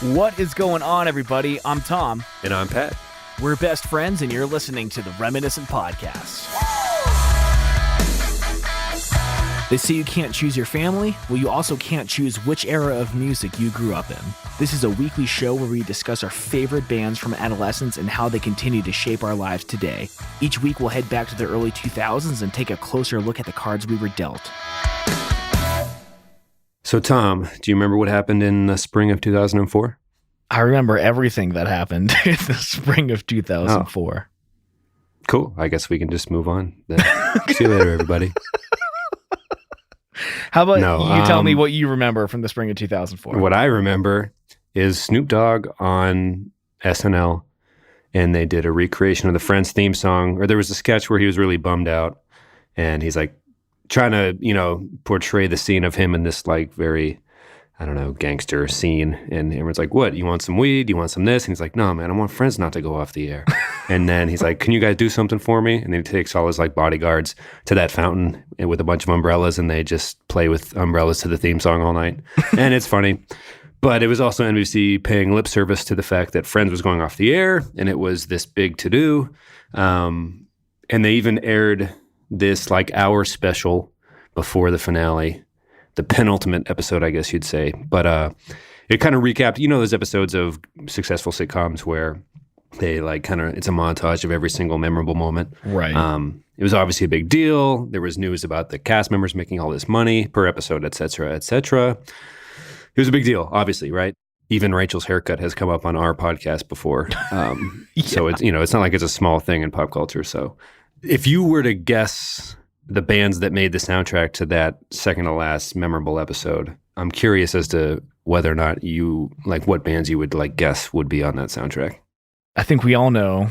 What is going on, everybody? I'm Tom. And I'm Pat. We're best friends, and you're listening to the Reminiscent Podcast. They say you can't choose your family. Well, you also can't choose which era of music you grew up in. This is a weekly show where we discuss our favorite bands from adolescence and how they continue to shape our lives today. Each week, we'll head back to the early 2000s and take a closer look at the cards we were dealt. So, Tom, do you remember what happened in the spring of 2004? I remember everything that happened in the spring of 2004. Oh. Cool. I guess we can just move on. See you later, everybody. How about you tell me what you remember from the spring of 2004? What I remember is Snoop Dogg on SNL, and they did a recreation of the Friends theme song, or there was a sketch where he was really bummed out, and he's like trying to, portray the scene of him in this like very, gangster scene. And everyone's like, what, you want some weed? You want some this? And he's like, no, man, I want Friends not to go off the air. And then he's like, can you guys do something for me? And then he takes all his like bodyguards to that fountain with a bunch of umbrellas, and they just play with umbrellas to the theme song all night. And it's funny. But it was also NBC paying lip service to the fact that Friends was going off the air, and it was this big to-do. And they even aired this like hour special before the finale, the penultimate episode, I guess you'd say. But it kind of recapped, those episodes of successful sitcoms where they like it's a montage of every single memorable moment. Right. It was obviously a big deal. There was news about the cast members making all this money per episode, et cetera, et cetera. It was a big deal, obviously, right? Even Rachel's haircut has come up on our podcast before. Yeah. So it's, it's not like it's a small thing in pop culture. So if you were to guess the bands that made the soundtrack to that second to last memorable episode, I'm curious as to whether or not you, like what bands you would like guess would be on that soundtrack. I think we all know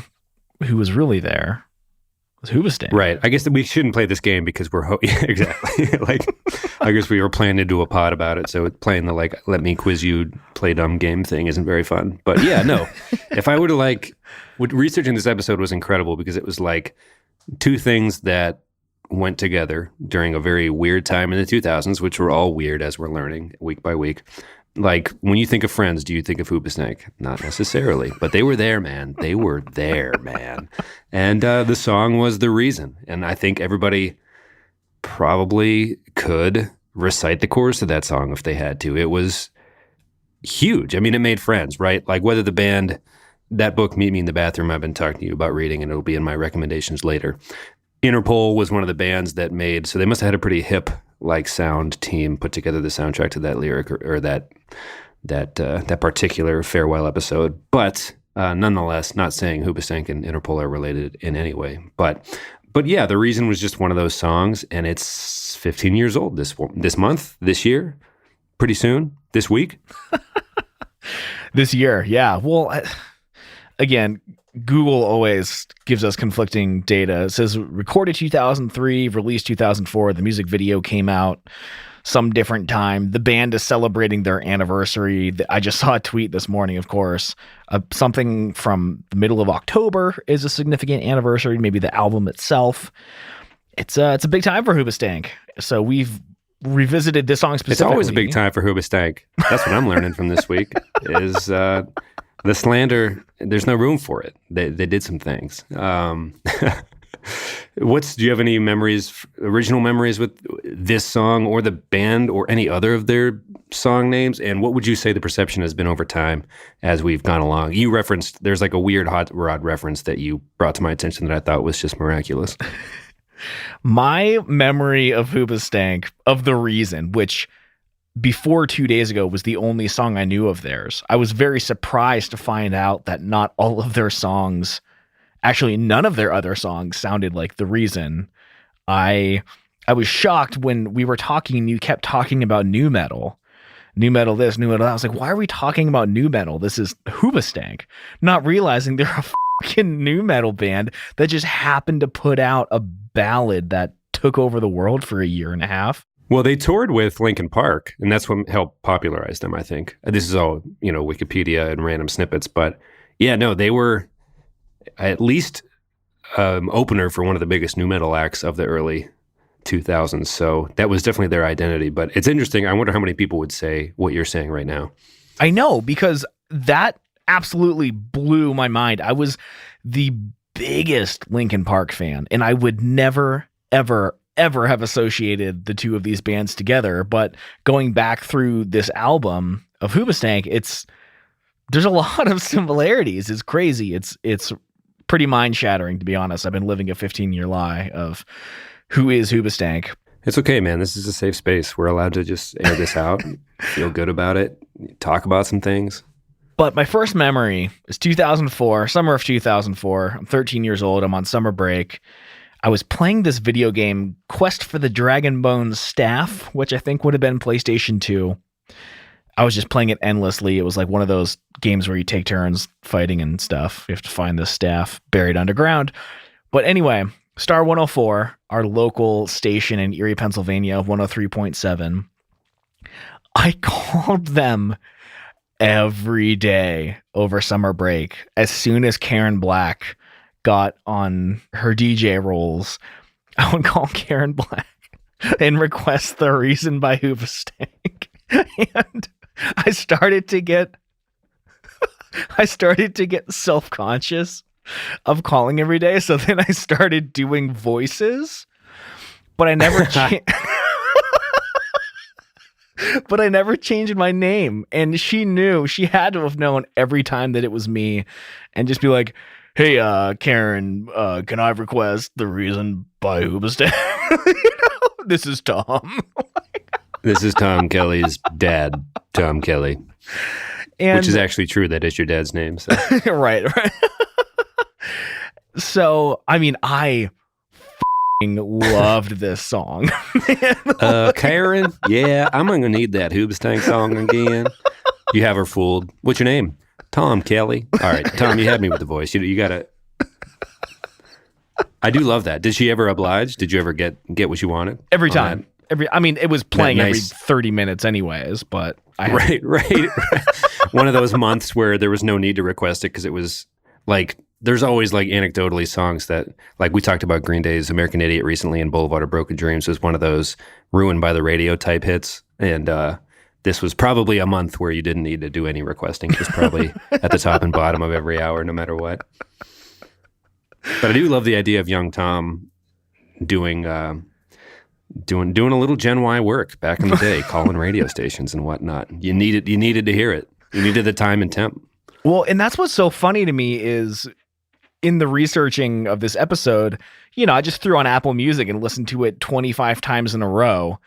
who was really there. It was Hoobastank. Right. I guess that we shouldn't play this game because we're exactly. Like, I guess we were planning to do a pod about it, so playing the like let me quiz you, play dumb game thing isn't very fun. But yeah, no. If I were to researching this episode was incredible because it was like two things that went together during a very weird time in the 2000s, which were all weird as we're learning week by week. Like, when you think of Friends, do you think of Hoobastank? Not necessarily, but they were there, man. They were there, man. And the song was the reason. And I think everybody probably could recite the chorus of that song if they had to. It was huge. I mean, it made Friends, right? Like, whether the band, that book, Meet Me in the Bathroom, I've been talking to you about reading, and it'll be in my recommendations later. Interpol was one of the bands that made, so they must have had a pretty hip like sound team put together the soundtrack to that lyric or that particular farewell episode. But nonetheless, not saying Hoobastank and Interpol are related in any way. But yeah, the reason was just one of those songs, and it's 15 years old this month, this year, pretty soon, this week. This year, yeah. Well, again, Google always gives us conflicting data. It says recorded 2003, released 2004. The music video came out some different time. The band is celebrating their anniversary. I just saw a tweet this morning, of course. Something from the middle of October is a significant anniversary. Maybe the album itself. It's a big time for Hoobastank. So we've revisited this song specifically. It's always a big time for Hoobastank. That's what I'm learning from this week. Is the slander, there's no room for it. They did some things. Do you have any original memories with this song or the band or any other of their song names? And what would you say the perception has been over time as we've gone along? You referenced, there's like a weird Hot Rod reference that you brought to my attention that I thought was just miraculous. My memory of Hoobastank, of The Reason, which before 2 days ago was the only song I knew of theirs. I was very surprised to find out that not all of their songs, actually none of their other songs sounded like The Reason. I was shocked when we were talking and you kept talking about nu metal. Nu metal this, nu metal that. I was like, why are we talking about nu metal? This is Hoobastank. Not realizing they're a fucking nu metal band that just happened to put out a ballad that took over the world for a year and a half. Well, they toured with Linkin Park, and that's what helped popularize them, I think. This is all, Wikipedia and random snippets. But yeah, no, they were at least opener for one of the biggest nu metal acts of the early 2000s. So that was definitely their identity. But it's interesting. I wonder how many people would say what you're saying right now. I know, because that absolutely blew my mind. I was the biggest Linkin Park fan, and I would never, ever, ever have associated the two of these bands together. But going back through this album of Hoobastank, there's a lot of similarities. It's crazy. It's pretty mind-shattering, to be honest. I've been living a 15-year lie of who is Hoobastank. It's okay, man. This is a safe space. We're allowed to just air this out, feel good about it, talk about some things. But my first memory is 2004, summer of 2004. I'm 13 years old. I'm on summer break. I was playing this video game, Quest for the Dragonbone Staff, which I think would have been PlayStation 2. I was just playing it endlessly. It was like one of those games where you take turns fighting and stuff. You have to find the staff buried underground. But anyway, Star 104, our local station in Erie, Pennsylvania, 103.7. I called them every day over summer break. As soon as Karen Black got on her DJ rolls, I would call Karen Black and request The Reason by Hoobastank. And I started to get self-conscious of calling every day. So then I started doing voices, but I never but I never changed my name. And she had to have known every time that it was me, and just be like, hey, Karen, can I request The Reason by Hoobastank? This is Tom. This is Tom Kelly's dad, Tom Kelly. Which is actually true. That is your dad's name. So. Right. So, I mean, I loved this song. Karen, yeah, I'm going to need that Hoobstank song again. You have her fooled. What's your name? Tom Kelly. All right, Tom, you had me with the voice. You got to... I do love that. Did she ever oblige? Did you ever get what you wanted? Every time. I mean, it was playing every nice. 30 minutes anyways, but Right. One of those months where there was no need to request it because it was like, there's always like anecdotally songs that, like we talked about Green Day's American Idiot recently, and Boulevard of Broken Dreams was one of those ruined by the radio type hits. And this was probably a month where you didn't need to do any requesting. It was probably at the top and bottom of every hour, no matter what. But I do love the idea of young Tom doing a little Gen Y work back in the day, calling radio stations and whatnot. You needed to hear it. You needed the time and temp. Well, and that's what's so funny to me is in the researching of this episode, I just threw on Apple Music and listened to it 25 times in a row.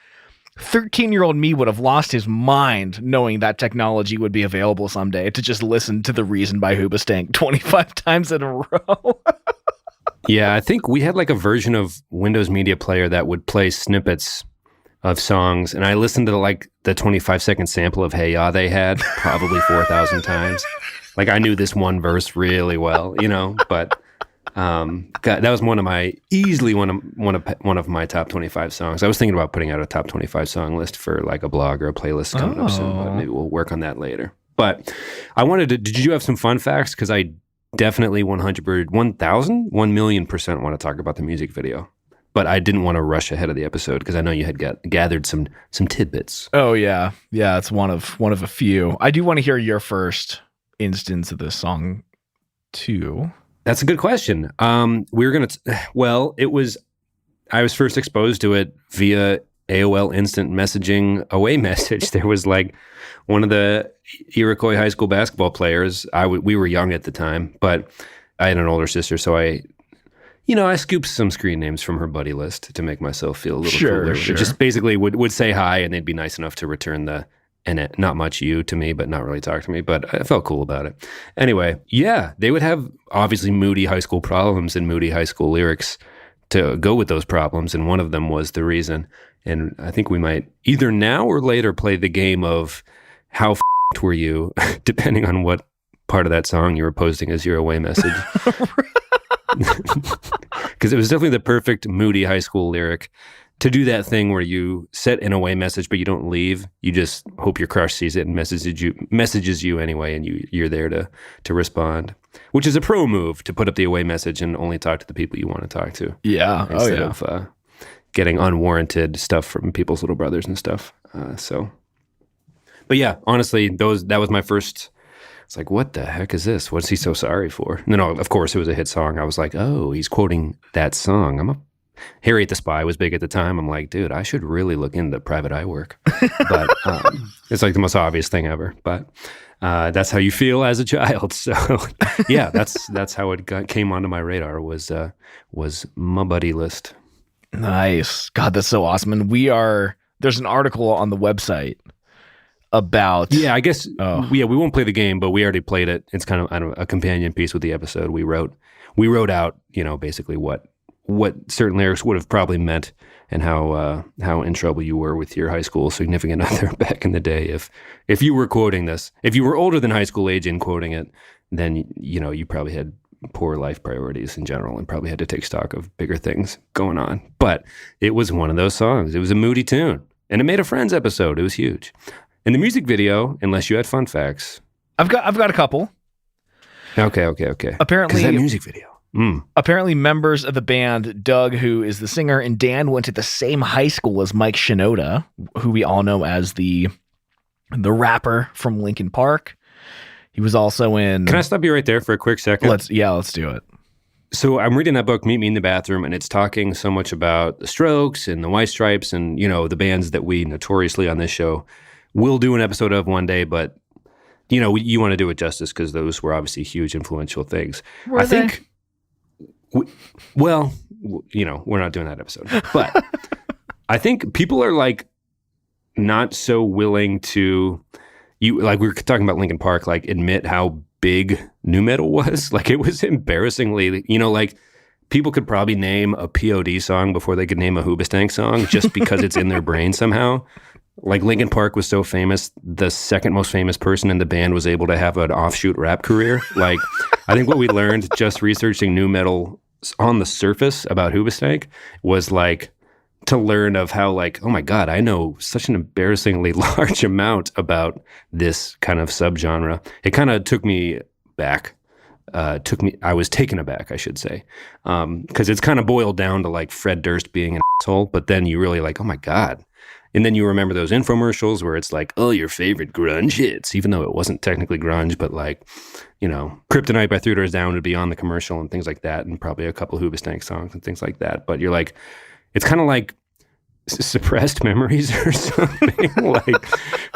13-year-old me would have lost his mind knowing that technology would be available someday to just listen to The Reason by Hoobastank 25 times in a row. Yeah, I think we had like a version of Windows Media Player that would play snippets of songs, and I listened to like the 25-second sample of Hey Ya they had probably 4,000 times. Like I knew this one verse really well, but God, that was one of my my top 25 songs. I was thinking about putting out a top 25 song list for like a blog or a playlist coming up soon, but maybe we'll work on that later. But I wanted to, did you have some fun facts? Because I definitely 1,000,000% want to talk about the music video. But I didn't want to rush ahead of the episode because I know you had gathered some tidbits. Oh yeah, it's one of a few. I do want to hear your first instance of this song too. That's a good question. I was first exposed to it via AOL Instant Messaging away message. There was like one of the Iroquois high school basketball players. We were young at the time, but I had an older sister, so I scooped some screen names from her buddy list to make myself feel a little cooler. Sure. Just basically would say hi, and they'd be nice enough to return not much you to me, but not really talk to me. But I felt cool about it. Anyway, yeah, they would have obviously moody high school problems and moody high school lyrics to go with those problems, and one of them was The Reason. And I think we might either now or later play the game of how f***ed were you, depending on what part of that song you were posting as your away message. Because it was definitely the perfect moody high school lyric to do that thing where you set an away message, but you don't leave. You just hope your crush sees it and messages you anyway, and you're there to respond, which is a pro move to put up the away message and only talk to the people you want to talk to. Yeah. Instead of getting unwarranted stuff from people's little brothers and stuff. But yeah, honestly, that was my first. It's like, what the heck is this? What's he so sorry for? And then, of course, it was a hit song. I was like, oh, he's quoting that song. Harriet the Spy was big at the time. I'm like, dude, I should really look into private eye work. But it's like the most obvious thing ever. But that's how you feel as a child. So yeah, that's how it came onto my radar was my buddy list. Nice. God, that's so awesome. And there's an article on the website about. Yeah, I guess. We won't play the game, but we already played it. It's kind of a companion piece with the episode. We wrote out, basically what certain lyrics would have probably meant, and how in trouble you were with your high school significant other back in the day. If you were quoting this, if you were older than high school age and quoting it, then you probably had poor life priorities in general and probably had to take stock of bigger things going on. But it was one of those songs. It was a moody tune, and it made a Friends episode. It was huge. And the music video, unless you had fun facts, I've got a couple. Okay. Apparently, that music video. Apparently, members of the band, Doug, who is the singer, and Dan went to the same high school as Mike Shinoda, who we all know as the rapper from Linkin Park. He was also in. Can I stop you right there for a quick second? Let's do it. So I'm reading that book, Meet Me in the Bathroom, and it's talking so much about the Strokes and the White Stripes and the bands that we notoriously on this show will do an episode of one day, but you want to do it justice because those were obviously huge, influential things. I think. We're not doing that episode, but I think people are like not so willing to like we were talking about Linkin Park, like admit how big nu metal was. Like it was embarrassingly, like people could probably name a POD song before they could name a Hoobastank song just because it's in their brain somehow. Like Linkin Park was so famous, the second most famous person in the band was able to have an offshoot rap career. Like, I think what we learned just researching nu metal on the surface about Hoobastank was like to learn of how like, oh my God, I know such an embarrassingly large amount about this kind of subgenre. It kind of took me back. I was taken aback, I should say. Because it's kind of boiled down to like Fred Durst being an asshole, but then you really like, oh my God. And then you remember those infomercials where it's like, oh, your favorite grunge hits, even though it wasn't technically grunge, but like, Kryptonite by Three Doors Down would be on the commercial and things like that, and probably a couple Hoobastank songs and things like that. But you're like, it's kind of like suppressed memories or something. Like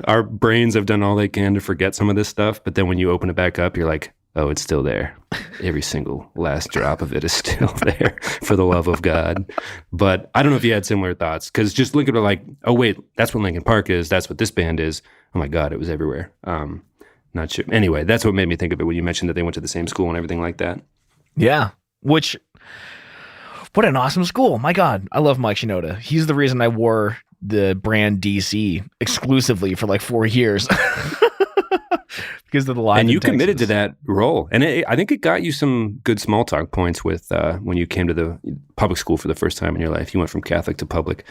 our brains have done all they can to forget some of this stuff, but then when you open it back up, you're like, oh, it's still there. Every single last drop of it is still there, for the love of God. But I don't know if you had similar thoughts, because just look at it like, oh, wait, that's what Linkin Park is. That's what this band is. Oh, my God, it was everywhere. Not sure. Anyway, that's what made me think of it when you mentioned that they went to the same school and everything like that. Yeah, what an awesome school. My God, I love Mike Shinoda. He's the reason I wore the brand DC exclusively for like 4 years. Because of the live. And you committed to that role. And I think it got you some good small talk points with when you came to the public school for the first time in your life. You went from Catholic to public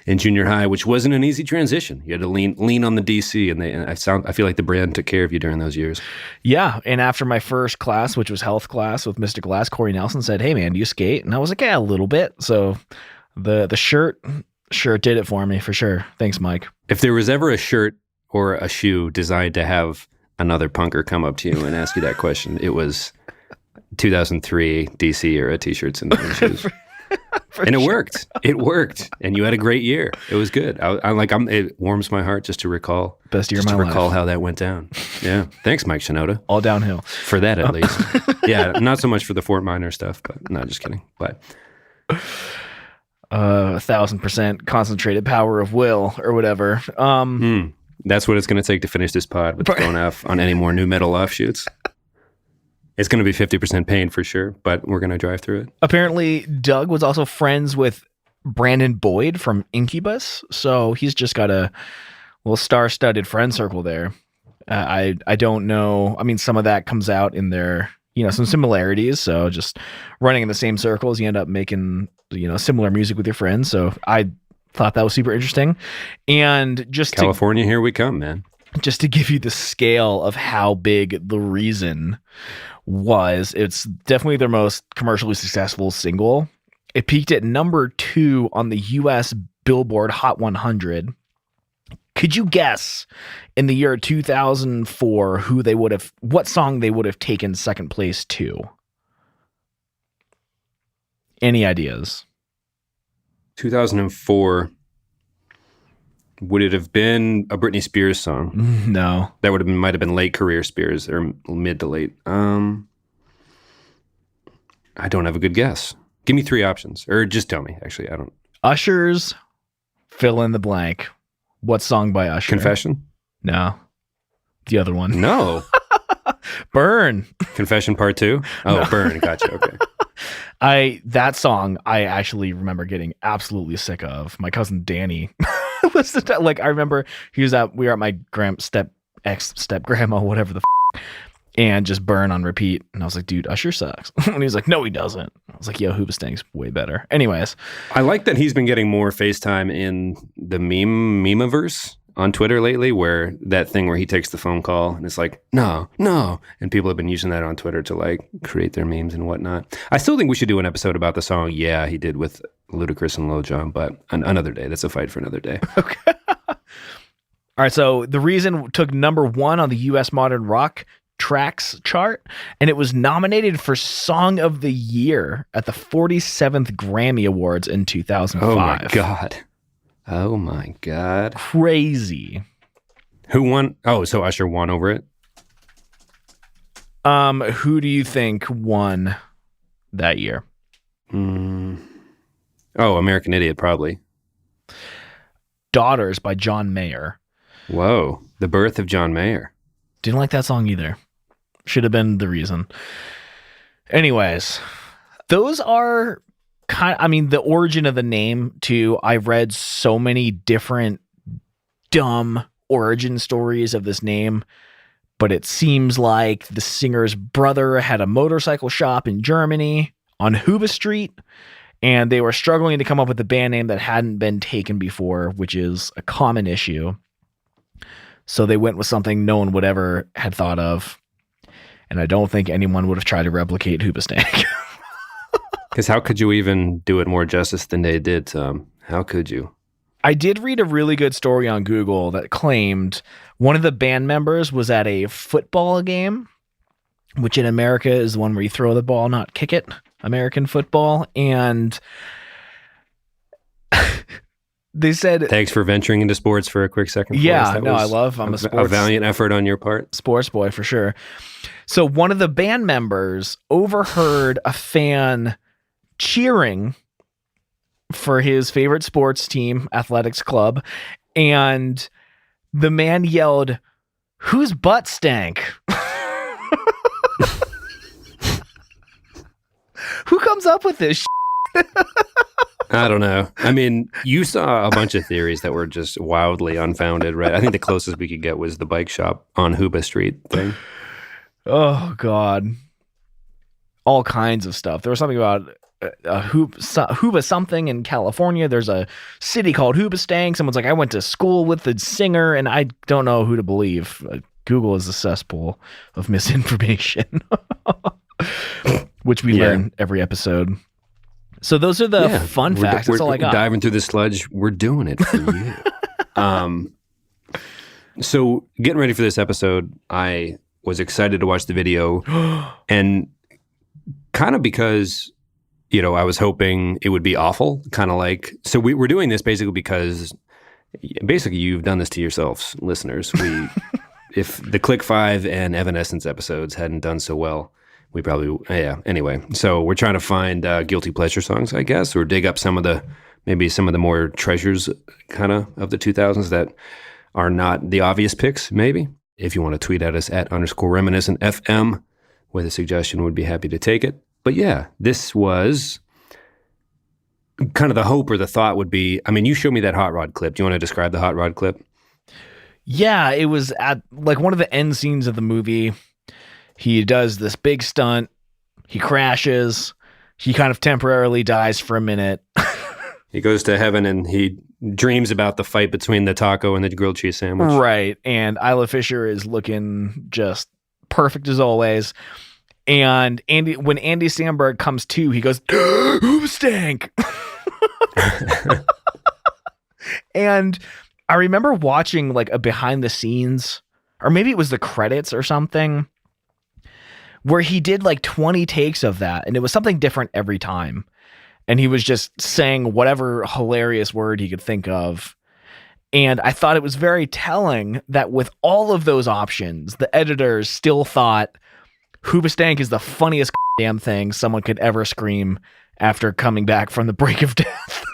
in junior high, which wasn't an easy transition. You had to lean on the DC, and I feel like the brand took care of you during those years. Yeah, and after my first class, which was health class with Mr. Glass, Corey Nelson said, "Hey man, do you skate?" And I was like, "Yeah, a little bit." So the shirt did it for me for sure. Thanks, Mike. If there was ever a shirt or a shoe designed to have another punker come up to you and ask you that question, it was 2003 DC era t-shirts and shoes. And it worked. It worked. And you had a great year. It was good. It warms my heart just to recall. Best year of my life. Recall how that went down. Yeah. Thanks, Mike Shinoda. All downhill. For that, at least. Yeah. Not so much for the Fort Minor stuff, but no, just kidding. But 1,000% concentrated power of will or whatever. That's what it's going to take to finish this pod with going off on any more nu metal offshoots. It's going to be 50% pain for sure, but we're going to drive through it. Apparently, Doug was also friends with Brandon Boyd from Incubus, so he's just got a little star-studded friend circle there. I don't know. I mean, some of that comes out in their, some similarities. So just running in the same circles, you end up making, similar music with your friends. So I thought that was super interesting. And just California, here we come, man. Just to give you the scale of how big The Reason was, it's definitely their most commercially successful single. It peaked at number 2 on the US Billboard Hot 100. Could you guess in the year 2004 what song they would have taken second place to? Any ideas? 2004. Would it have been a Britney Spears song? No. That might have been late career Spears or mid to late. I don't have a good guess. Give me 3 options, or just tell me. Actually, I don't. Usher's fill in the blank. What song by Usher? Confession? No. The other one. No. Burn. Confession Part 2? Oh, no. Burn. Gotcha. Okay. That song I actually remember getting absolutely sick of. My cousin Danny listened to, like, I remember we were at my step grandma, whatever the and just Burn on repeat. And I was like, dude, Usher sucks. And he was like, no, he doesn't. I was like, yo, Hoobastank's way better. Anyways. I like that he's been getting more FaceTime in the memeverse on Twitter lately, where that thing where he takes the phone call and it's like, no. And people have been using that on Twitter to like create their memes and whatnot. I still think we should do an episode about the song Yeah he did with Ludacris and Lil Jon, but another day. That's a fight for another day. Okay. All right. So The Reason took number 1 on the US Modern Rock Tracks chart, and it was nominated for Song of the Year at the 47th Grammy Awards in 2005. Oh my God. Crazy. Who won? Oh, so Usher won over it? Who do you think won that year? Oh, American Idiot, probably. Daughters by John Mayer. Whoa. The Birth of John Mayer. Didn't like that song either. Should have been The Reason. Anyways, those are the origin of the name too. I've read so many different dumb origin stories of this name, but it seems like the singer's brother had a motorcycle shop in Germany on Hooba Street, and they were struggling to come up with a band name that hadn't been taken before, which is a common issue. So they went with something no one would ever had thought of. And I don't think anyone would have tried to replicate Hoobastank. Because how could you even do it more justice than they did, Tom? How could you? I did read a really good story on Google that claimed one of the band members was at a football game, which in America is the one where you throw the ball, not kick it, American football. And they said... Thanks for venturing into sports for a quick second. Yeah, I'm a sports... A valiant effort on your part. Sports boy, for sure. So one of the band members overheard a fan cheering for his favorite sports team, athletics club, and the man yelled, "Whose butt stank?" Who comes up with this shit? I don't know. I mean, you saw a bunch of theories that were just wildly unfounded, right? I think the closest we could get was the bike shop on Hooba Street thing. Oh, God. All kinds of stuff. There was something about Hooba something in California. There's a city called Hoobastank. Someone's like, I went to school with the singer, and I don't know who to believe. Google is a cesspool of misinformation, which we learn every episode. So those are the fun facts. That's all I got. Diving through the sludge. We're doing it for you. So getting ready for this episode, I was excited to watch the video, and kind of because, I was hoping it would be awful, kind of like, so we're doing this basically because you've done this to yourselves, listeners. If the Click 5 and Evanescence episodes hadn't done so well, we probably, anyway. So we're trying to find guilty pleasure songs, I guess, or dig up maybe some of the more treasures kind of the 2000s that are not the obvious picks, maybe. If you want to tweet at us at _reminiscentfm with a suggestion, we'd be happy to take it. But yeah, this was kind of the hope or the thought would be, you showed me that Hot Rod clip. Do you want to describe the Hot Rod clip? Yeah, it was at like one of the end scenes of the movie. He does this big stunt. He crashes. He kind of temporarily dies for a minute. He goes to heaven and he dreams about the fight between the taco and the grilled cheese sandwich. Right. And Isla Fisher is looking just perfect as always. And when Andy Samberg comes to, he goes, Hoobstank. And I remember watching like a behind the scenes, or maybe it was the credits or something, where he did like 20 takes of that. And it was something different every time. And he was just saying whatever hilarious word he could think of. And I thought it was very telling that with all of those options, the editors still thought Hoobastank is the funniest damn thing someone could ever scream after coming back from the brink of death.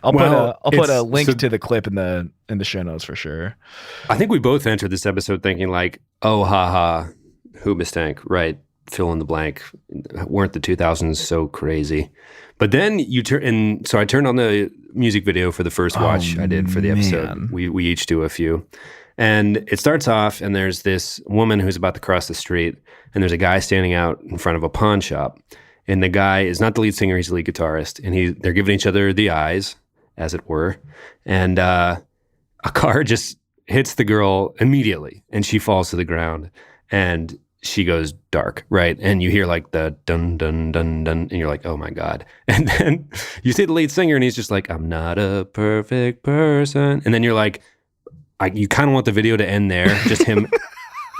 I'll put a link to the clip in the show notes for sure. I think we both entered this episode thinking like, oh, haha, Hoobastank, right? Fill in the blank. Weren't the 2000s so crazy? But then so I turned on the music video for the first watch I did for the episode. We each do a few. And it starts off, and there's this woman who's about to cross the street, and there's a guy standing out in front of a pawn shop. And the guy is not the lead singer, he's the lead guitarist. And they're giving each other the eyes, as it were. And a car just hits the girl immediately, and she falls to the ground. And she goes dark, right? And you hear like the dun, dun, dun, dun, and you're like, oh my God. And then you see the lead singer, and he's just like, I'm not a perfect person. And then you're like, you kind of want the video to end there, just him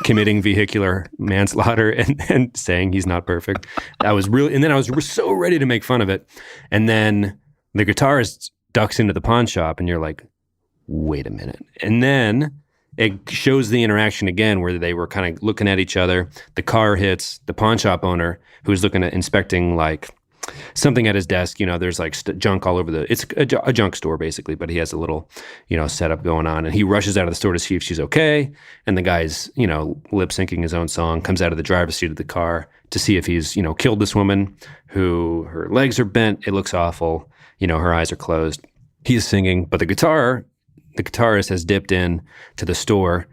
committing vehicular manslaughter and saying he's not perfect. And then I was so ready to make fun of it. And then the guitarist ducks into the pawn shop, and you're like, wait a minute. And then it shows the interaction again where they were kind of looking at each other. The car hits the pawn shop owner, who's looking at inspecting like something at his desk. You know, there's like junk all over it's a junk store basically, but he has a little, setup going on, and he rushes out of the store to see if she's okay. And the guy's, lip syncing his own song, comes out of the driver's seat of the car to see if he's, killed this woman who her legs are bent. It looks awful. Her eyes are closed. He's singing, but the guitarist has dipped in to the store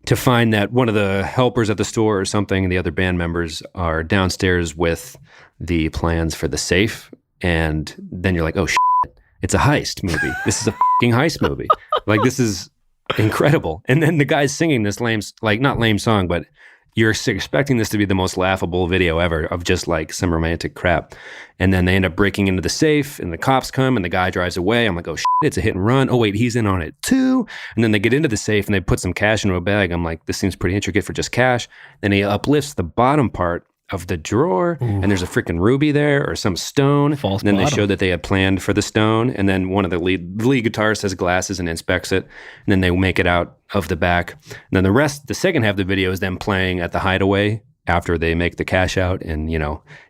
to find that one of the helpers at the store or something, the other band members, are downstairs with the plans for the safe. And then you're like, oh, shit, it's a heist movie. This is a fucking heist movie. Like, this is incredible. And then the guy's singing this lame, like, not lame song, but you're expecting this to be the most laughable video ever of just like some romantic crap. And then they end up breaking into the safe, and the cops come, and the guy drives away. I'm like, oh shit, it's a hit and run. Oh wait, he's in on it too. And then they get into the safe, and they put some cash into a bag. I'm like, this seems pretty intricate for just cash. Then he uplifts the bottom part of the drawer, and there's a freaking ruby there or some stone. False and then bottom. they show that they had planned for the stone. And then one of the lead guitarist has glasses and inspects it. And then they make it out of the back. And then the second half of the video is them playing at the hideaway after they make the cash out and,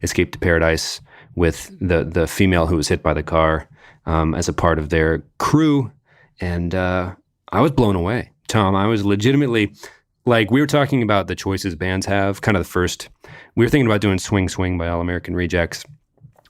escape to paradise with the female who was hit by the car as a part of their crew. And I was blown away, Tom. I was legitimately, like, we were talking about the choices bands have, kind of the first. We were thinking about doing Swing Swing by All American Rejects,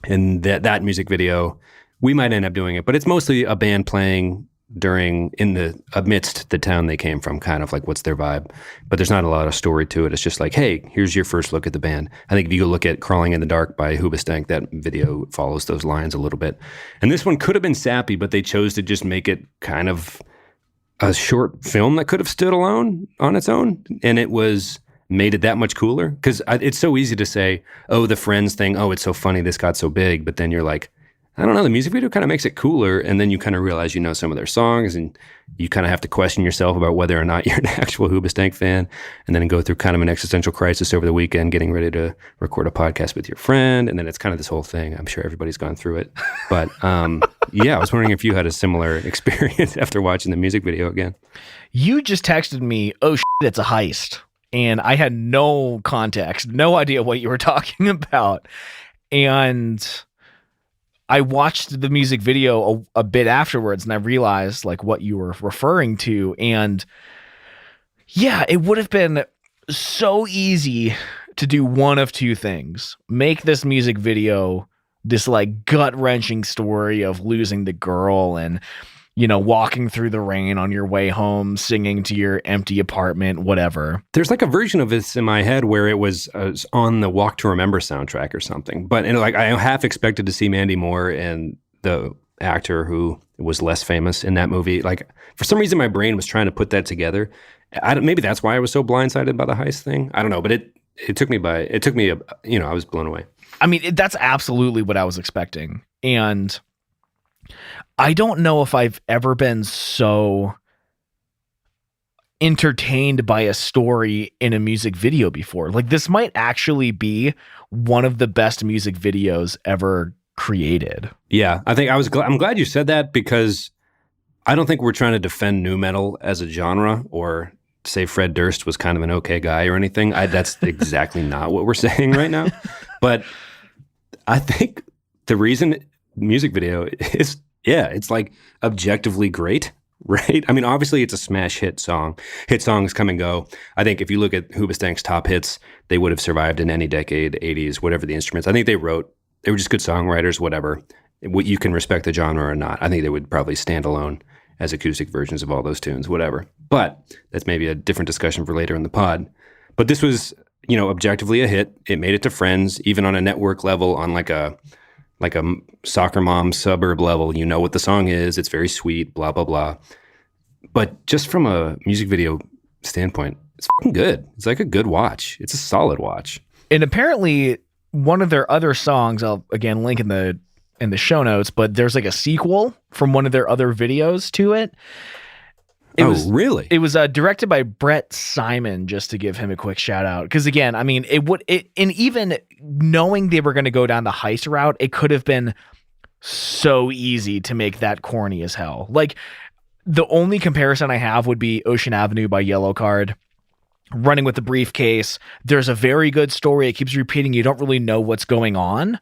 and that music video, we might end up doing it, but it's mostly a band playing amidst the town they came from, kind of like what's their vibe. But there's not a lot of story to it. It's just like, hey, here's your first look at the band. I think if you go look at Crawling in the Dark by Hoobastank, that video follows those lines a little bit. And this one could have been sappy, but they chose to just make it kind of a short film that could have stood alone on its own. And it made it that much cooler, because it's so easy to say, oh, the Friends thing, oh, it's so funny, this got so big. But then you're like, I don't know, the music video kind of makes it cooler. And then you kind of realize you know some of their songs, and you kind of have to question yourself about whether or not you're an actual Hoobastank fan, and then go through kind of an existential crisis over the weekend, getting ready to record a podcast with your friend. And then it's kind of this whole thing. I'm sure everybody's gone through it. But yeah, I was wondering if you had a similar experience after watching the music video again. You just texted me, oh shit, it's a heist. And I had no context, no idea what you were talking about. And I watched the music video a bit afterwards, and I realized like what you were referring to. And yeah, it would have been so easy to do one of two things. Make this music video this like gut-wrenching story of losing the girl and, walking through the rain on your way home, singing to your empty apartment, whatever. There's like a version of this in my head where it was on the Walk to Remember soundtrack or something. But I half expected to see Mandy Moore and the actor who was less famous in that movie. Like, for some reason, my brain was trying to put that together. Maybe that's why I was so blindsided by the heist thing. I don't know, but it took me, I was blown away. I mean, that's absolutely what I was expecting. And I don't know if I've ever been so entertained by a story in a music video before. Like, this might actually be one of the best music videos ever created. Yeah, I'm glad you said that, because I don't think we're trying to defend nu metal as a genre or say Fred Durst was kind of an okay guy or anything. That's exactly not what we're saying right now. But I think the reason music video is, it's like objectively great, right? I mean, obviously it's a smash hit song. Hit songs come and go. I think if you look at Hoobastank's top hits, they would have survived in any decade, 80s, whatever the instruments. I think they were just good songwriters, whatever. You can respect the genre or not. I think they would probably stand alone as acoustic versions of all those tunes, whatever. But that's maybe a different discussion for later in the pod. But this was, objectively a hit. It made it to Friends, even on a network level, on like a soccer mom suburb level. You know what the song is. It's very sweet, blah, blah, blah. But just from a music video standpoint, it's fucking good. It's like a good watch. It's a solid watch. And apparently one of their other songs, I'll again link in the show notes, but there's like a sequel from one of their other videos to it. Really? It was directed by Brett Simon, just to give him a quick shout out. Because again, I mean, and even knowing they were going to go down the heist route, it could have been so easy to make that corny as hell. Like, the only comparison I have would be Ocean Avenue by Yellow Card. Running with the briefcase. There's a very good story. It keeps repeating. You don't really know what's going on.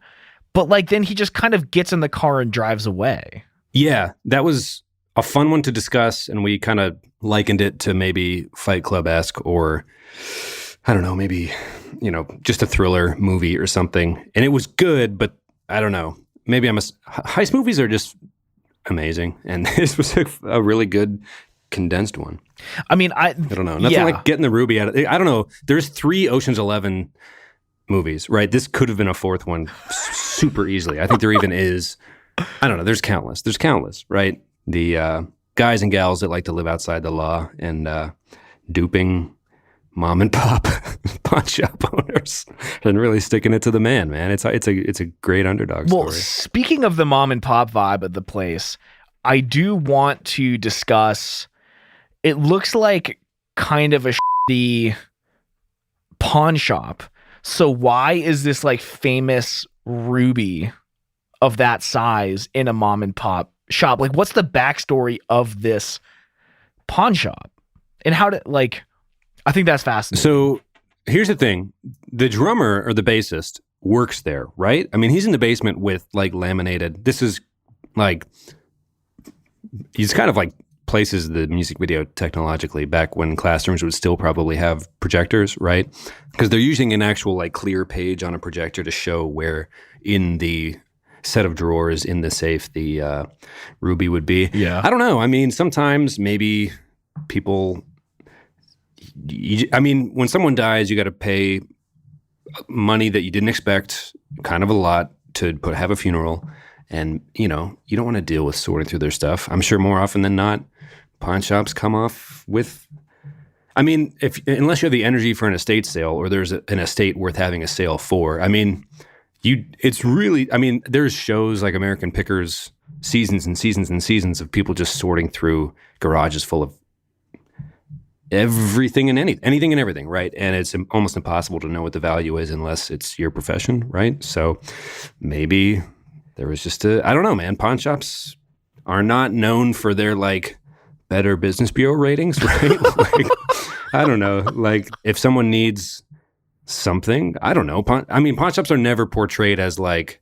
But like, then he just kind of gets in the car and drives away. Yeah, that was a fun one to discuss, and we kind of likened it to maybe Fight Club-esque, or I don't know, maybe, just a thriller movie or something. And it was good, but I don't know. Maybe heist movies are just amazing, and this was a really good condensed one. I mean, I don't know. Nothing like getting the ruby out of it. I don't know. There's 3 Ocean's 11 movies, right? This could have been a 4th one super easily. I think there even is. I don't know. There's countless, right? The guys and gals that like to live outside the law and duping mom and pop pawn shop owners and really sticking it to the man. It's a great underdog story. Well, speaking of the mom and pop vibe of the place, I do want to discuss. It looks like kind of a shitty pawn shop. So why is this like famous ruby of that size in a mom and pop shop? Like, what's the backstory of this pawn shop? And how to, like, I think that's fascinating. So here's the thing. The drummer or the bassist works there, right? I mean, he's in the basement with like laminated. This is like, he's kind of like places the music video technologically back when classrooms would still probably have projectors, right? Because they're using an actual like clear page on a projector to show where in the set of drawers in the safe the ruby would be. Yeah. I don't know. I mean, sometimes maybe people, I mean, when someone dies, you got to pay money that you didn't expect, kind of a lot, to have a funeral. And, you don't want to deal with sorting through their stuff. I'm sure more often than not, pawn shops come off with, I mean, unless you have the energy for an estate sale or there's an estate worth having a sale for, I mean, it's really, I mean, there's shows like American Pickers, seasons and seasons and seasons of people just sorting through garages full of everything and anything and everything, right? And it's almost impossible to know what the value is unless it's your profession, right? So maybe there was just I don't know, man. Pawn shops are not known for their like Better Business Bureau ratings, right? Like, I don't know. Like, if someone needs something, I don't know. Pawn shops are never portrayed as like,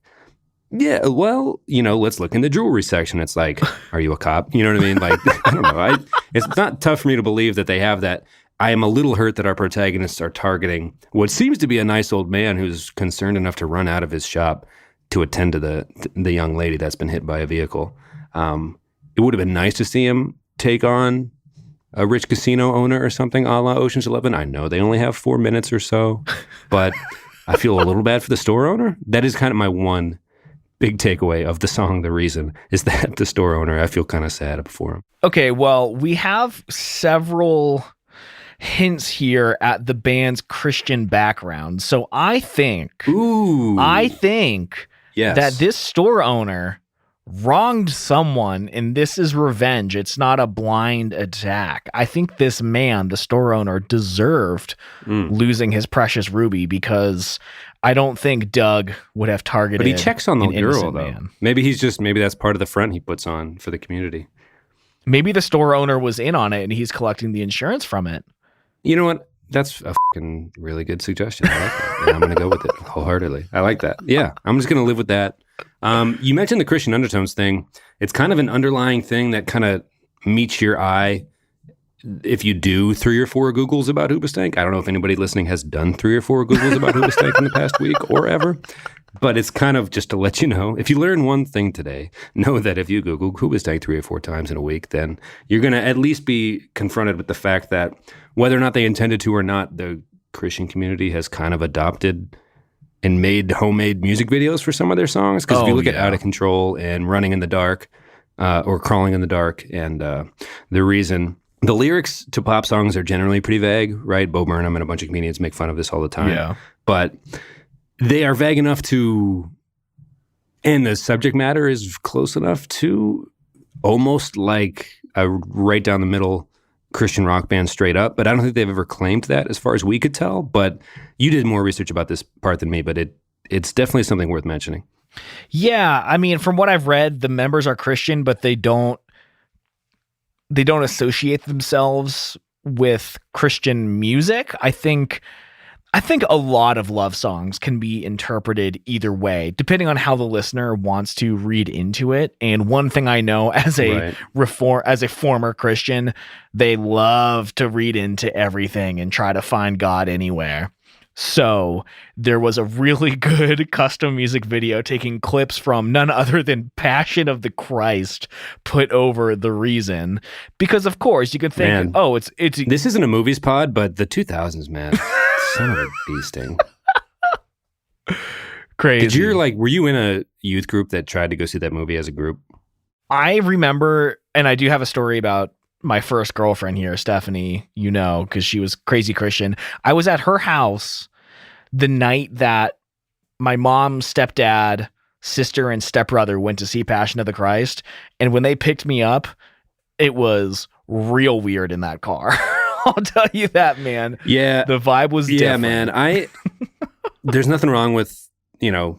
yeah, well, let's look in the jewelry section. It's like, are you a cop? You know what I mean? Like, I don't know. It's not tough for me to believe that they have that. I am a little hurt that our protagonists are targeting what seems to be a nice old man who's concerned enough to run out of his shop to attend to the young lady that's been hit by a vehicle. It would have been nice to see him take on a rich casino owner or something a la Ocean's 11. I know they only have 4 minutes or so, but I feel a little bad for the store owner. That is kind of my one big takeaway of the song. The reason is that the store owner, I feel kind of sad for him. Okay, well, we have several hints here at the band's Christian background. So I think Yes. that this store owner wronged someone, and this is revenge. It's not a blind attack. I think this man, the store owner, deserved losing his precious ruby, because I don't think Doug would have targeted. But he checks on the girl, though. Man. Maybe that's part of the front he puts on for the community. Maybe the store owner was in on it and he's collecting the insurance from it. You know what? That's a fucking really good suggestion. I like that. And I'm going to go with it wholeheartedly. I like that. Yeah, I'm just going to live with that. You mentioned the Christian undertones thing. It's kind of an underlying thing that kind of meets your eye if you do 3 or 4 Googles about Hoobastank. I don't know if anybody listening has done 3 or 4 Googles about Hoobastank in the past week or ever. But it's kind of just to let you know, if you learn one thing today, know that if you Google Hoobastank 3 or 4 times in a week, then you're going to at least be confronted with the fact that whether or not they intended to or not, the Christian community has kind of adopted and made homemade music videos for some of their songs. Because if you look at Out of Control and Running in the Dark or Crawling in the Dark, and the reason the lyrics to pop songs are generally pretty vague, right? Bo Burnham and a bunch of comedians make fun of this all the time. Yeah. But they are vague enough to, and the subject matter is close enough to almost like a right down the middle Christian rock band straight up. But I don't think they've ever claimed that as far as we could tell. But you did more research about this part than me, but it's definitely something worth mentioning. Yeah. I mean, from what I've read, the members are Christian, but they don't associate themselves with Christian music. I think a lot of love songs can be interpreted either way, depending on how the listener wants to read into it. And one thing I know as a former Christian, they love to read into everything and try to find God anywhere. So there was a really good custom music video taking clips from none other than Passion of the Christ put over The Reason. Because of course you could think, it's this isn't a movies pod, but the 2000s, man. Son of a bee sting. Crazy. Were you in a youth group that tried to go see that movie as a group? I remember, and I do have a story about my first girlfriend here, Stephanie, because she was crazy Christian. I was at her house the night that my mom, stepdad, sister, and stepbrother went to see Passion of the Christ. And when they picked me up, it was real weird in that car. I'll tell you that, man. Yeah. The vibe was different. Yeah, man. There's nothing wrong with, there's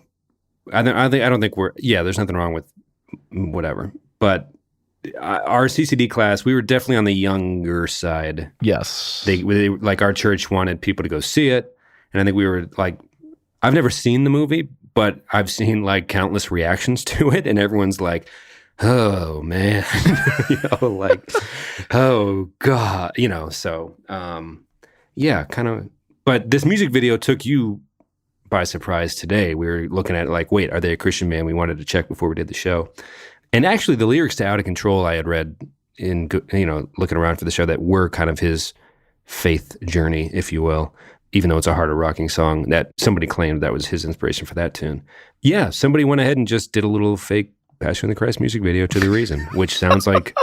nothing wrong with whatever. But our CCD class, we were definitely on the younger side. Yes. They like our church wanted people to go see it. And I think we were like, I've never seen the movie, but I've seen like countless reactions to it. And everyone's like, oh man, oh God, so, yeah, kind of, but this music video took you by surprise today. We were looking at it like, wait, are they a Christian band? We wanted to check before we did the show. And actually the lyrics to Out of Control, I had read in, looking around for the show, that were kind of his faith journey, if you will, even though it's a harder rocking song that somebody claimed that was his inspiration for that tune. Yeah. Somebody went ahead and just did a little fake Passion of the Christ music video to The Reason, which sounds like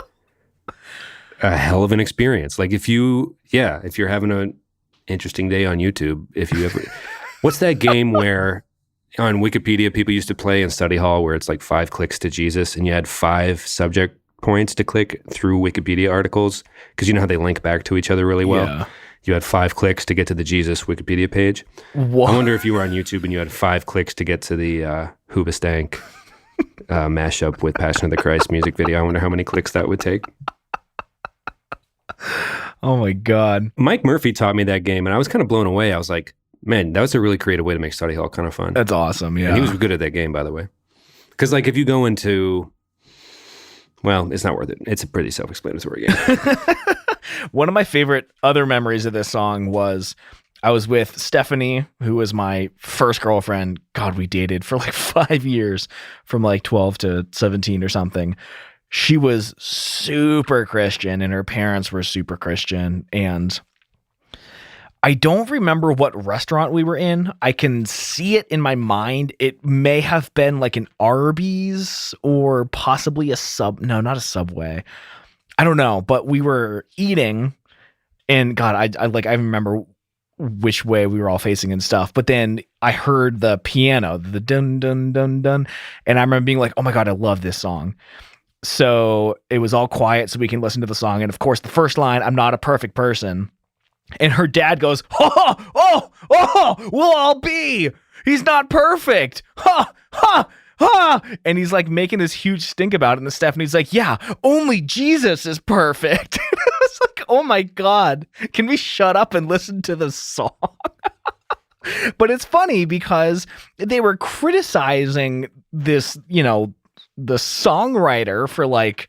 a hell of an experience. Like if you're having an interesting day on YouTube, what's that game where on Wikipedia people used to play in study hall where it's like 5 clicks to Jesus and you had 5 subject points to click through Wikipedia articles? Because you know how they link back to each other really well? Yeah. You had 5 clicks to get to the Jesus Wikipedia page. What? I wonder if you were on YouTube and you had 5 clicks to get to the Hoobastank mashup with Passion of the Christ music video. I wonder how many clicks that would take. Oh my God. Mike Murphy taught me that game and I was kind of blown away. I was like, man, that was a really creative way to make study hall kind of fun. That's awesome. Yeah. And he was good at that game, by the way. Because like if you go into, well, it's not worth it. It's a pretty self-explanatory game. One of my favorite other memories of this song was I was with Stephanie, who was my first girlfriend. God, we dated for like 5 years, from like 12 to 17 or something. She was super Christian and her parents were super Christian. And I don't remember what restaurant we were in. I can see it in my mind. It may have been like an Arby's or possibly not a Subway. I don't know, but we were eating And God, I remember which way we were all facing and stuff. But then I heard the piano, the dun dun dun dun, and I remember being like, "Oh my God, I love this song." So it was all quiet so we can listen to the song. And of course, the first line, "I'm not a perfect person." And her dad goes, we'll all be. He's not perfect. Ha, ha, ha. And he's like making this huge stink about it. And Stephanie's like, yeah, only Jesus is perfect. I was like, oh my God, can we shut up and listen to the song? But it's funny because they were criticizing this, the songwriter for like,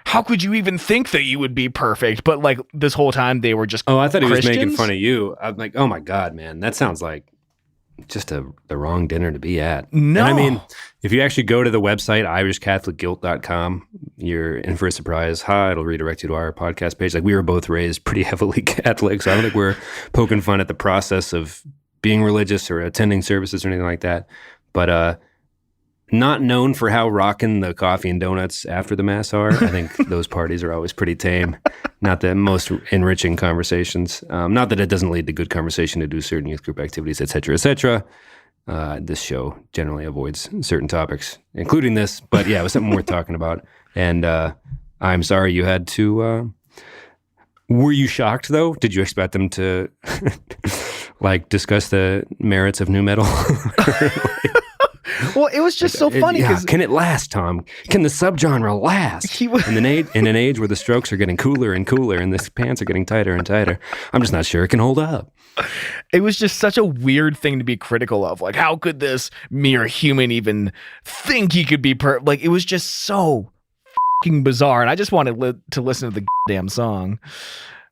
how could you even think that you would be perfect? But like this whole time they were just I thought he was Christians. making fun of you. I'm like, oh my God, man, that sounds like just the wrong dinner to be at. No. And I mean, if you actually go to the website, irishcatholicguilt.com, you're in for a surprise. It'll redirect you to our podcast page. Like, we were both raised pretty heavily Catholic, so I don't think we're poking fun at the process of being religious or attending services or anything like that. But not known for how rocking the coffee and donuts after the Mass are. I think those parties are always pretty tame. Not the most enriching conversations. Not that it doesn't lead to good conversation to do certain youth group activities, et cetera, et cetera. This show generally avoids certain topics, including this. But yeah, it was something worth talking about. And I'm sorry you had to... were you shocked, though? Did you expect them to like discuss the merits of nu metal? Well, it was just so funny because can it last, Tom? Can the subgenre last? In an age where the strokes are getting cooler and cooler and the pants are getting tighter and tighter, I'm just not sure it can hold up. It was just such a weird thing to be critical of. Like, how could this mere human even think he could be like, it was just so fucking bizarre. And I just wanted to listen to the damn song.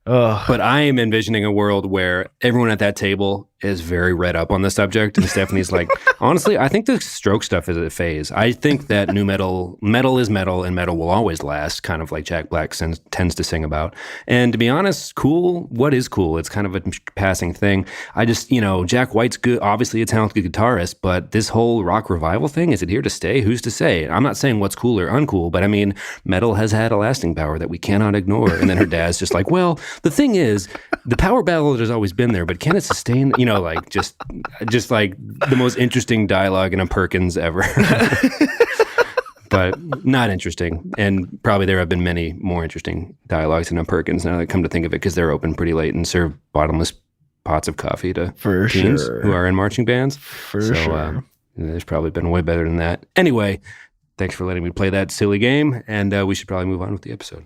Ugh. But I am envisioning a world where everyone at that table is very read up on the subject, and Stephanie's like, honestly, I think the stroke stuff is a phase. I think that nu metal is metal, and metal will always last, kind of like Jack Black tends to sing about. And to be honest, cool, what is cool? It's kind of a passing thing. I just, Jack White's good, obviously a talented guitarist, but this whole rock revival thing, is it here to stay? Who's to say? I'm not saying what's cool or uncool, but I mean, metal has had a lasting power that we cannot ignore. And then her dad's just like, well, the thing is, the power ballad has always been there, but can it sustain, like just like the most interesting dialogue in a Perkins ever. But not interesting. And probably there have been many more interesting dialogues in a Perkins now that I come to think of it, because they're open pretty late and serve bottomless pots of coffee to teens who are in marching bands. So there's probably been way better than that. Anyway, thanks for letting me play that silly game, and we should probably move on with the episode.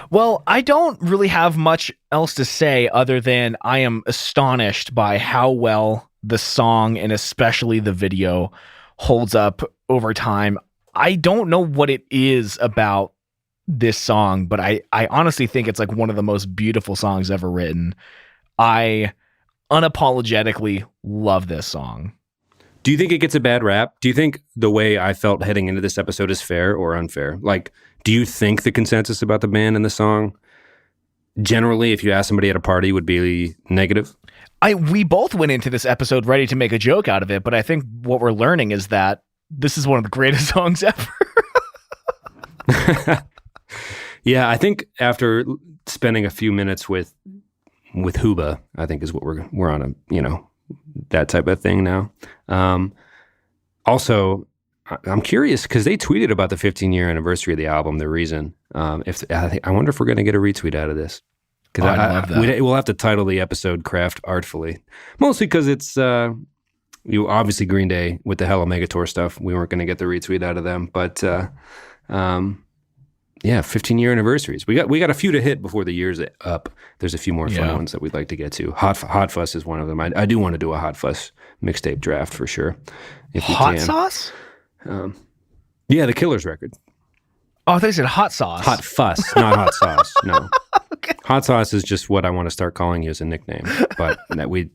Well, I don't really have much else to say other than I am astonished by how well the song and especially the video holds up over time. I don't know what it is about this song, but I honestly think it's like one of the most beautiful songs ever written. I unapologetically love this song. Do you think it gets a bad rap? Do you think the way I felt heading into this episode is fair or unfair? Like, do you think the consensus about the band and the song, generally, if you ask somebody at a party, would be negative? We both went into this episode ready to make a joke out of it, but I think what we're learning is that this is one of the greatest songs ever. Yeah, I think after spending a few minutes with Hooba, I think is what we're on a, that type of thing now. Also, I'm curious because they tweeted about the 15-year anniversary of the album. The reason, I wonder if we're going to get a retweet out of this, because I love that. We'll have to title the episode "Craft Artfully," mostly because it's obviously Green Day with the Hell Omega Tour stuff. We weren't going to get the retweet out of them, but 15-year anniversaries. We got a few to hit before the year's up. There's a few more fun ones that we'd like to get to. Hot Fuss is one of them. I do want to do a Hot Fuss mixtape draft for sure. If we Hot can. Sauce? Yeah, the Killers record. Oh, I thought you said Hot Sauce. Hot Fuss, not Hot Sauce. No. Okay. Hot Sauce is just what I want to start calling you as a nickname, but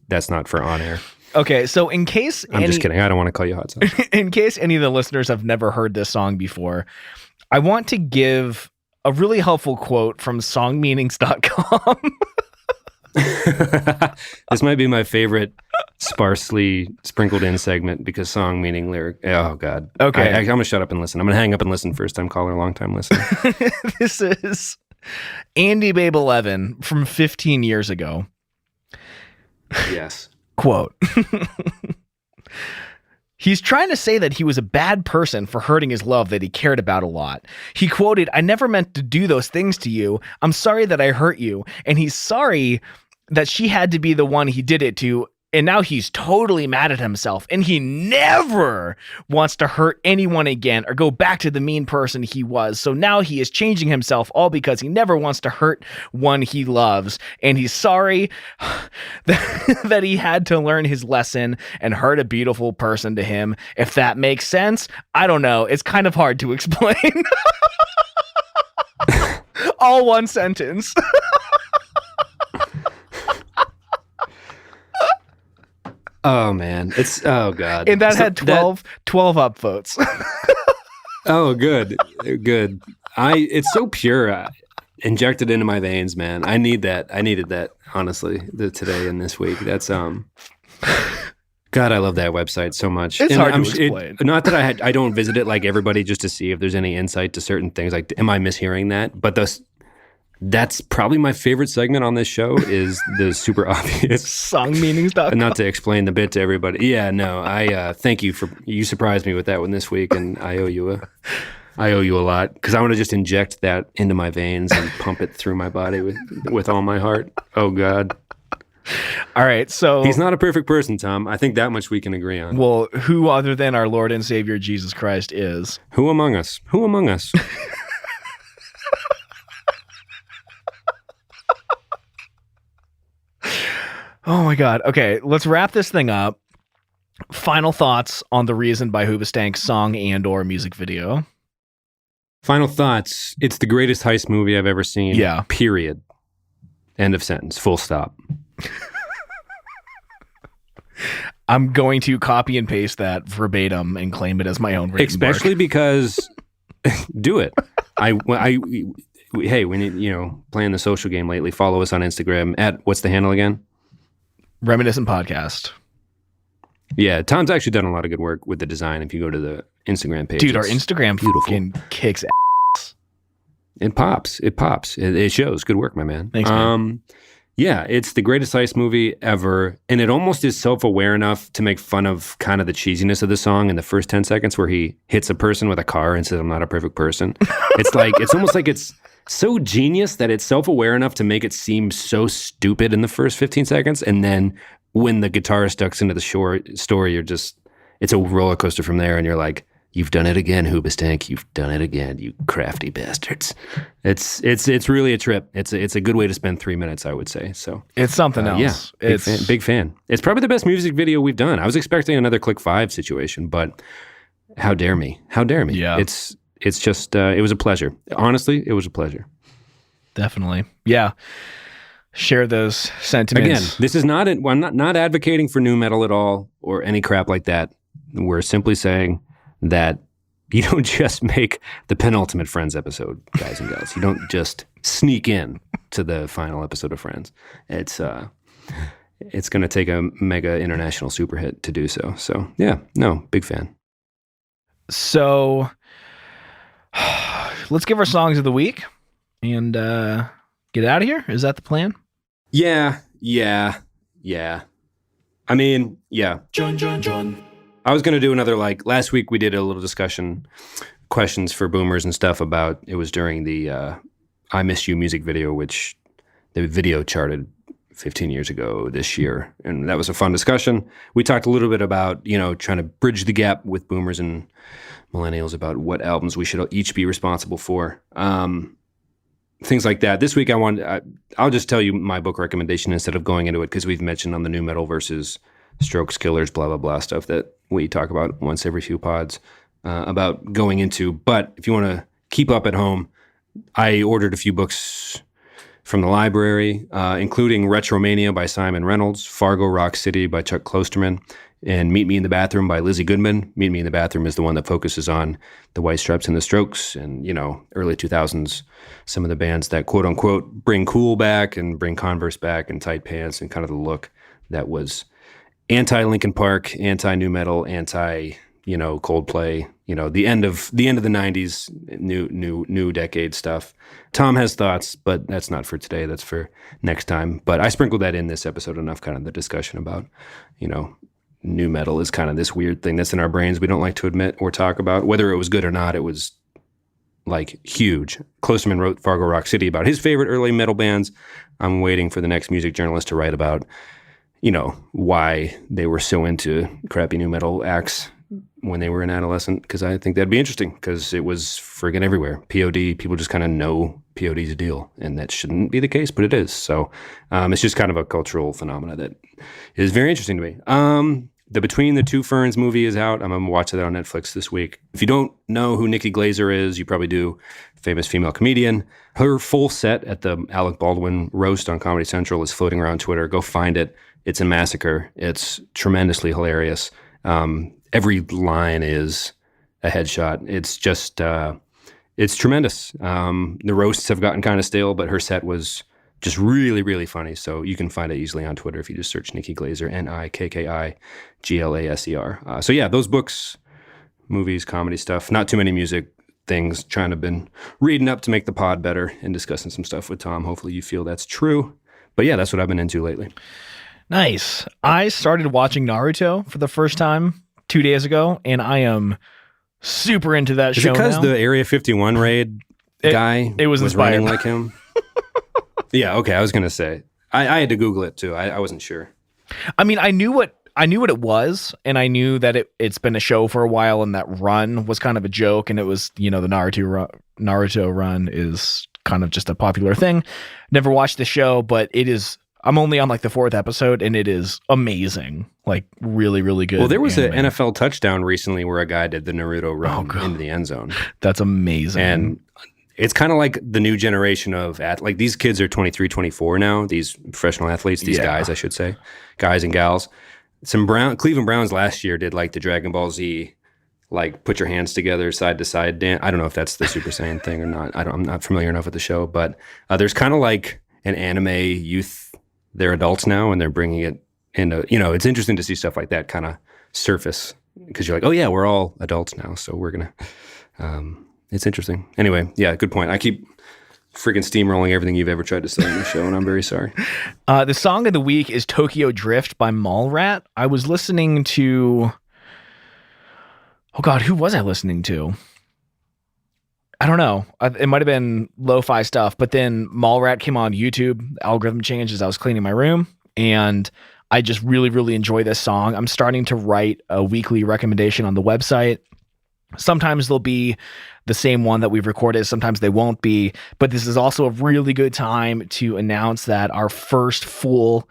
that's not for on air. Okay, so in case I'm just kidding. I don't want to call you Hot Sauce. In case any of the listeners have never heard this song before, I want to give a really helpful quote from songmeanings.com. This might be my favorite sparsely sprinkled in segment because song meaning lyric. Oh, God. Okay. I'm going to shut up and listen. I'm going to hang up and listen. First time caller, long time listener. This is Andy Babe 11 from 15 years ago. Yes. Quote. He's trying to say that he was a bad person for hurting his love that he cared about a lot. He quoted, "I never meant to do those things to you. I'm sorry that I hurt you." And he's sorry that she had to be the one he did it to. And now he's totally mad at himself. And he never wants to hurt anyone again or go back to the mean person he was. So now he is changing himself all because he never wants to hurt one he loves. And he's sorry that he had to learn his lesson and hurt a beautiful person to him. If that makes sense, I don't know. It's kind of hard to explain. All one sentence. Oh man, oh god, and that had 12 upvotes. Oh, good. It's so pure, injected into my veins, man. I needed that honestly, today and this week. That's God, I love that website so much. It's hard to explain. Not that I don't visit it like everybody just to see if there's any insight to certain things. Like, am I mishearing that? But that's probably my favorite segment on this show is the super obvious songmeanings.com. Not to explain the bit to everybody. Yeah, no, I thank you you surprised me with that one this week, and I owe you a lot because I want to just inject that into my veins and pump it through my body with all my heart. Oh God. All right, so he's not a perfect person, Tom. I think that much we can agree on. Well, who other than our Lord and Savior Jesus Christ is? Who among us? Who among us? Oh my God. Okay, let's wrap this thing up. Final thoughts on The Reason by Hoobastank's song and or music video. Final thoughts. It's the greatest heist movie I've ever seen. Yeah. Period. End of sentence. Full stop. I'm going to copy and paste that verbatim and claim it as my own. Especially because do it. Hey, when you playing the social game lately, follow us on Instagram at what's the handle again? Reminiscent Podcast. Yeah, Tom's actually done a lot of good work with the design. If you go to the Instagram page, dude, our Instagram fucking kicks ass. It pops. It shows. Good work, my man. Thanks, man. Yeah, it's the greatest heist movie ever, and it almost is self-aware enough to make fun of kind of the cheesiness of the song in the first 10 seconds where he hits a person with a car and says, "I'm not a perfect person." It's almost like it's so genius that it's self-aware enough to make it seem so stupid in the first 15 seconds. And then when the guitarist ducks into the story, it's a roller coaster from there. And you're like, you've done it again, Hoobastank. You've done it again, you crafty bastards. It's really a trip. It's a good way to spend 3 minutes, I would say. So it's something else. Yeah, big fan. It's probably the best music video we've done. I was expecting another Click 5 situation, but how dare me? Yeah. It's just, it was a pleasure. Honestly, it was a pleasure. Definitely. Yeah. Share those sentiments. Again, this is I'm not advocating for new metal at all or any crap like that. We're simply saying that you don't just make the penultimate Friends episode, guys and gals. You don't just sneak in to the final episode of Friends. It's going to take a mega international super hit to do so. So yeah, no, big fan. So let's give our songs of the week and get out of here. Is that the plan? Yeah. I mean, yeah. John. I was going to do another, last week we did a little discussion, questions for boomers and stuff about, it was during the I Miss You music video, which the video charted 15 years ago this year. And that was a fun discussion. We talked a little bit about, trying to bridge the gap with boomers and millennials about what albums we should each be responsible for. Things like that. This week I'll just tell you my book recommendation instead of going into it because we've mentioned on the new metal versus Strokes, Killers, blah, blah, blah stuff that we talk about once every few pods about going into. But if you want to keep up at home, I ordered a few books from the library, including Retromania by Simon Reynolds, Fargo Rock City by Chuck Klosterman, and Meet Me in the Bathroom by Lizzie Goodman. Meet Me in the Bathroom is the one that focuses on the White Stripes and the Strokes and, early 2000s, some of the bands that quote unquote bring cool back and bring Converse back and tight pants and kind of the look that was anti-Linkin Park, anti-new metal, anti, Coldplay, the end of the '90s, new decade stuff. Tom has thoughts, but that's not for today. That's for next time. But I sprinkled that in this episode enough, kind of the discussion about, new metal is kind of this weird thing that's in our brains we don't like to admit or talk about. Whether it was good or not, it was like huge. Klosterman wrote Fargo Rock City about his favorite early metal bands. I'm waiting for the next music journalist to write about, why they were so into crappy new metal acts when they were an adolescent, because I think that'd be interesting, because it was friggin' everywhere. POD, people just kind of know POD's a deal, and that shouldn't be the case, but it is. So it's just kind of a cultural phenomena that is very interesting to me. The Between the Two Ferns movie is out. I'm going to watch that on Netflix this week. If you don't know who Nikki Glaser is, you probably do. Famous female comedian. Her full set at the Alec Baldwin roast on Comedy Central is floating around Twitter. Go find it. It's a massacre. It's tremendously hilarious. Every line is a headshot. It's just, it's tremendous. The roasts have gotten kind of stale, but her set was just really, really funny. So you can find it easily on Twitter if you just search Nikki Glaser, NIKKIGLASER. So yeah, those books, movies, comedy stuff, not too many music things. Trying to been reading up to make the pod better and discussing some stuff with Tom. Hopefully you feel that's true. But yeah, that's what I've been into lately. Nice. I started watching Naruto for the first time 2 days ago, and I am super into that show now. Is it because the Area 51 raid guy was running like him? Yeah, okay, I was going to say. I had to Google it, too. I wasn't sure. I mean, I knew what it was, and I knew that it's been a show for a while, and that Run was kind of a joke, and it was, the Naruto Run is kind of just a popular thing. Never watched the show, but it is... I'm only on like the 4th episode, and it is amazing. Like really, really good. Well, there was an NFL touchdown recently where a guy did the Naruto Run into the end zone. That's amazing. And it's kind of like the new generation of like these kids are 23, 24 now. These professional athletes, these guys, I should say, guys and gals. Cleveland Browns last year did like the Dragon Ball Z, like put your hands together side to side dance. I don't know if that's the Super Saiyan thing or not. I'm not familiar enough with the show, but there's kind of like an anime youth. They're adults now, and they're bringing it into, it's interesting to see stuff like that kind of surface, because you're like, oh yeah, we're all adults now, so we're going to, it's interesting. Anyway, yeah, good point. I keep freaking steamrolling everything you've ever tried to say on the show, and I'm very sorry. The song of the week is Tokyo Drift by Mallrat. I was listening to, oh God, who was I listening to? I don't know. It might have been lo-fi stuff, but then Mallrat came on YouTube. The algorithm changed as I was cleaning my room, and I just really, really enjoy this song. I'm starting to write a weekly recommendation on the website. Sometimes they'll be the same one that we've recorded. Sometimes they won't be, but this is also a really good time to announce that our first full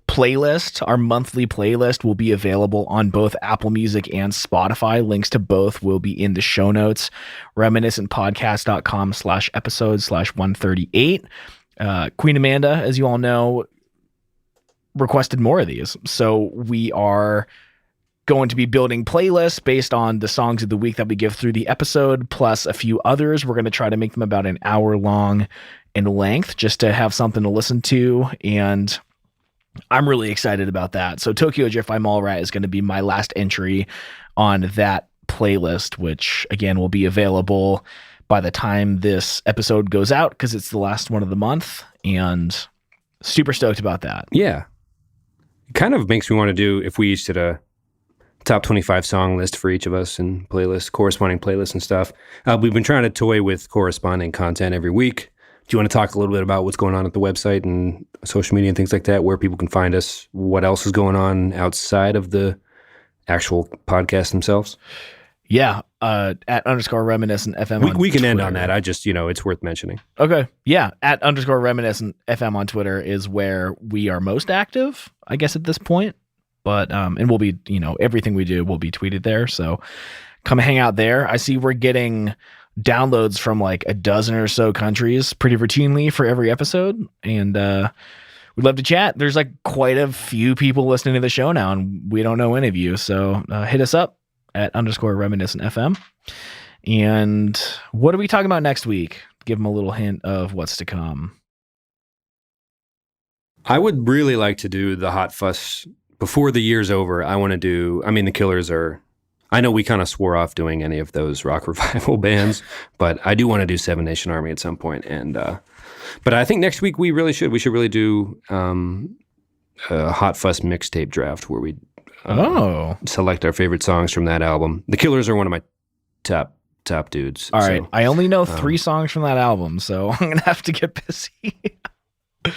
playlist, our monthly playlist, will be available on both Apple Music and Spotify. Links to both will be in the show notes. reminiscentpodcast.com/episode/138. Queen Amanda, as you all know, requested more of these. So we are going to be building playlists based on the songs of the week that we give through the episode, plus a few others. We're going to try to make them about an hour long in length, just to have something to listen to, and I'm really excited about that. So Tokyo Drift by Mallrat is going to be my last entry on that playlist, which again will be available by the time this episode goes out, because it's the last one of the month, and super stoked about that. Yeah. It kind of makes me want to do, if we each did a top 25 song list for each of us and playlists, corresponding playlists and stuff. We've been trying to toy with corresponding content every week. Do you want to talk a little bit about what's going on at the website and social media and things like that, where people can find us, what else is going on outside of the actual podcast themselves? Yeah. At _reminiscent FM. We can end on that. I just, it's worth mentioning. Okay. Yeah. At _reminiscent FM on Twitter is where we are most active, I guess, at this point. But, and we'll be, everything we do will be tweeted there. So come hang out there. I see we're getting downloads from like a dozen or so countries pretty routinely for every episode, and we'd love to chat. There's like quite a few people listening to the show now, and we don't know any of you, so hit us up at _reminiscent FM. And what are we talking about next week? Give them a little hint of what's to come. I would really like to do the Hot Fuss before the year's over. I want to do, the Killers are I know we kind of swore off doing any of those rock revival bands, but I do want to do Seven Nation Army at some point. And but I think next week we really should. We should really do a Hot Fuss mixtape draft where we select our favorite songs from that album. The Killers are one of my top dudes. All right. I only know 3 songs from that album, so I'm going to have to get busy.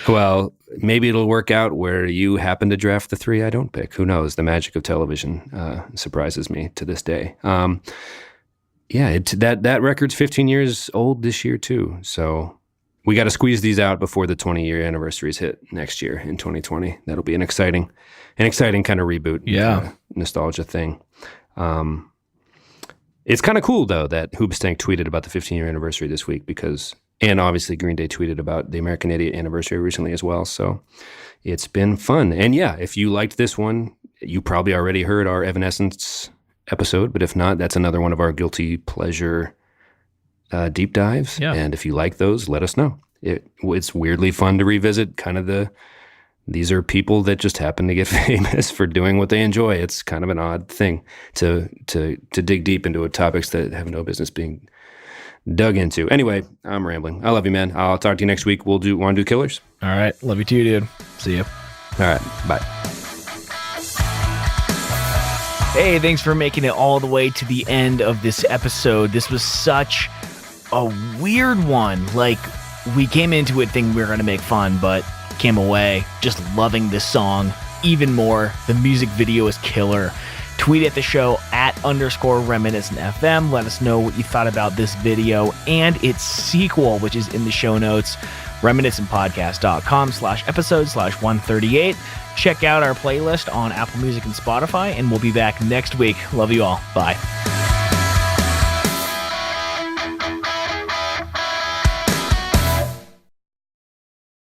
Well, maybe it'll work out where you happen to draft the 3 I don't pick. Who knows? The magic of television surprises me to this day. That record's 15 years old this year too. So we got to squeeze these out before the 20-year anniversaries hit next year in 2020. That'll be an exciting kind of reboot, nostalgia thing. It's kind of cool though that Hoobstank tweeted about the 15-year anniversary this week and obviously Green Day tweeted about the American Idiot anniversary recently as well. So it's been fun. And yeah, if you liked this one, you probably already heard our Evanescence episode, but if not, that's another one of our guilty pleasure deep dives. Yeah. And if you like those, let us know. It's weirdly fun to revisit these are people that just happen to get famous for doing what they enjoy. It's kind of an odd thing to dig deep into topics that have no business being dug into. Anyway, I'm rambling. I love you, man. I'll talk to you next week. Want to do Killers? All right. Love you too, dude. See you. All right. Bye. Hey, thanks for making it all the way to the end of this episode. This was such a weird one. Like, we came into it thinking we were going to make fun, but came away just loving this song even more. The music video is killer. Tweet at the show @_reminiscentfm. Let us know what you thought about this video and its sequel, which is in the show notes, reminiscentpodcast.com/episode/138. Check out our playlist on Apple Music and Spotify, and we'll be back next week. Love you all. Bye.